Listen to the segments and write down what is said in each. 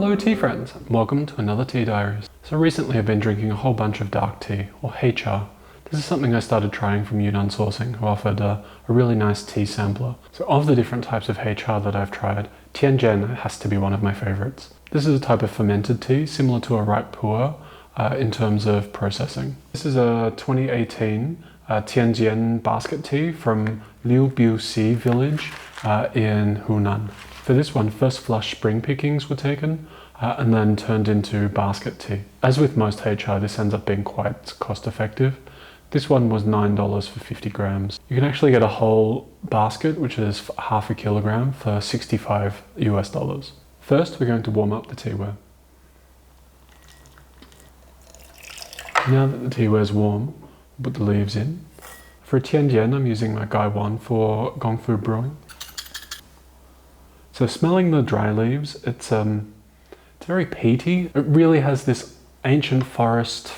Hello tea friends, welcome to another Tea Diaries. So recently I've been drinking a whole bunch of dark tea, or Hei Cha. This is something I started trying from Yunnan Sourcing, who offered a really nice tea sampler. So of the different types of Hei Cha that I've tried, Tian Jian has to be one of my favorites. This is a type of fermented tea, similar to a ripe pu'er in terms of processing. This is a 2018 Tian Jian basket tea from Liubiuxi village in Yunnan. For this one, first flush spring pickings were taken and then turned into basket tea. As with most Hei Cha, this ends up being quite cost effective. This one was $9 for 50 grams. You can actually get a whole basket, which is half a kilogram, for $65 US. First, we're going to warm up the teaware. Now that the teaware is warm, put the leaves in. For Tian Jian, I'm using my Gai 1 for Gongfu brewing. So smelling the dry leaves, it's very peaty. It really has this ancient forest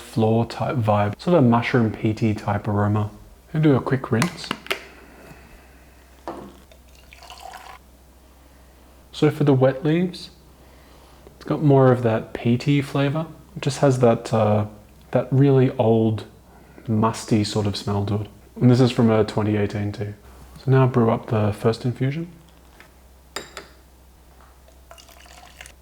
floor type vibe, sort of a mushroom peaty type aroma. I'm gonna do a quick rinse. So for the wet leaves, it's got more of that peaty flavor. It just has that really old, musty sort of smell to it. And this is from a 2018 tea. So now brew up the first infusion.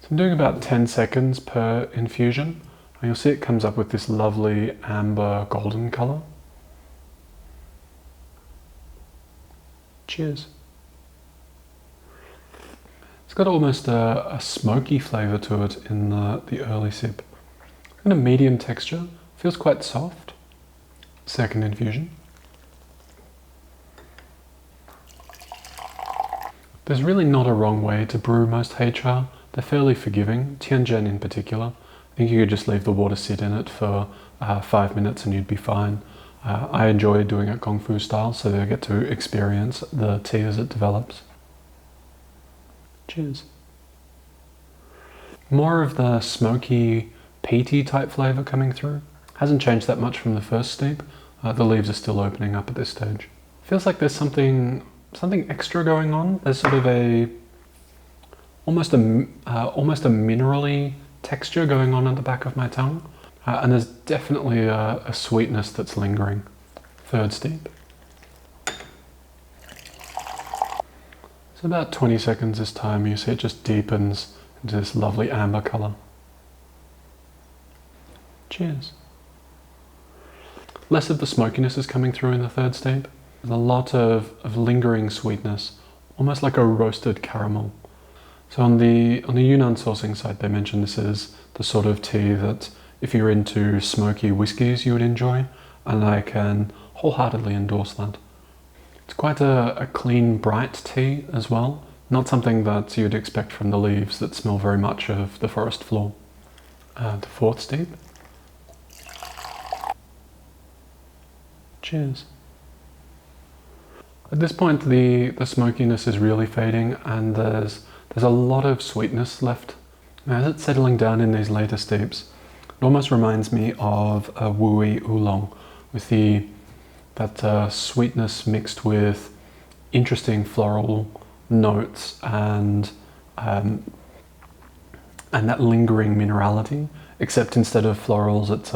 So I'm doing about 10 seconds per infusion. And you'll see it comes up with this lovely amber golden color. Cheers. It's got almost a smoky flavor to it in the early sip. And a medium texture, feels quite soft. Second infusion. There's really not a wrong way to brew most Hei Cha. They're fairly forgiving, Tian Jian in particular. I think you could just leave the water sit in it for 5 minutes and you'd be fine. I enjoy doing it Gongfu style, so they get to experience the tea as it develops. Cheers. More of the smoky, peaty type flavor coming through. Hasn't changed that much from the first steep. The leaves are still opening up at this stage. Feels like there's something extra going on. There's sort of almost a minerally texture going on at the back of my tongue. And there's definitely a sweetness that's lingering. Third steep. So about 20 seconds this time, you see it just deepens into this lovely amber color. Cheers. Less of the smokiness is coming through in the third steep. There's a lot of lingering sweetness, almost like a roasted caramel. So on the Yunnan Sourcing site, they mentioned this is the sort of tea that if you're into smoky whiskies, you would enjoy, and I can wholeheartedly endorse that. It's quite a clean, bright tea as well, not something that you'd expect from the leaves that smell very much of the forest floor. The fourth steep. Cheers. At this point, the smokiness is really fading, and there's a lot of sweetness left. As it's settling down in these later steeps, it almost reminds me of a Wui oolong, with that sweetness mixed with interesting floral notes and that lingering minerality, except instead of florals, it's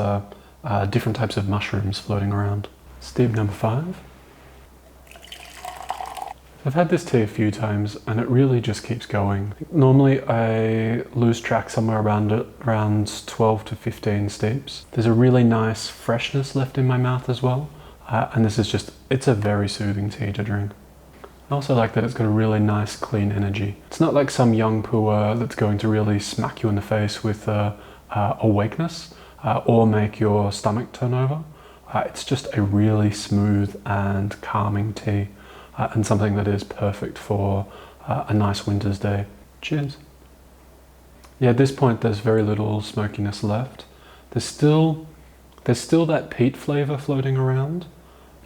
different types of mushrooms floating around. Steep number 5. I've had this tea a few times and it really just keeps going. Normally I lose track somewhere around 12 to 15 steeps. There's a really nice freshness left in my mouth as well. And this is it's a very soothing tea to drink. I also like that it's got a really nice clean energy. It's not like some young pu'er that's going to really smack you in the face with awakeness or make your stomach turn over. It's just a really smooth and calming tea. And something that is perfect for a nice winter's day. Cheers. Yeah, at this point there's very little smokiness left. There's still that peat flavor floating around,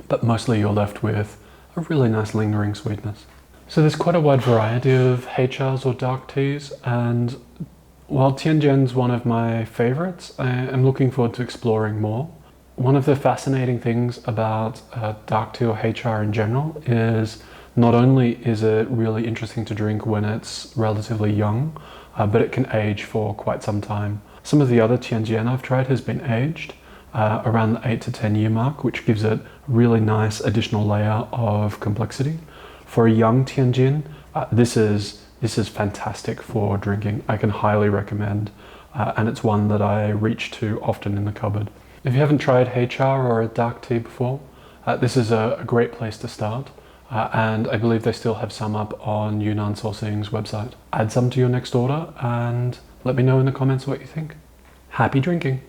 but mostly you're left with a really nice lingering sweetness. So there's quite a wide variety of Hei Chas or dark teas, and while Tian Jian's one of my favorites, I am looking forward to exploring more. One of the fascinating things about dark tea or Hei Cha in general is not only is it really interesting to drink when it's relatively young, but it can age for quite some time. Some of the other Tian Jian I've tried has been aged around the 8 to 10 year mark, which gives it a really nice additional layer of complexity. For a young Tian Jian, this is fantastic for drinking. I can highly recommend, and it's one that I reach to often in the cupboard. If you haven't tried Hei Cha or a dark tea before, this is a great place to start. And I believe they still have some up on Yunnan Sourcing's website. Add some to your next order and let me know in the comments what you think. Happy drinking!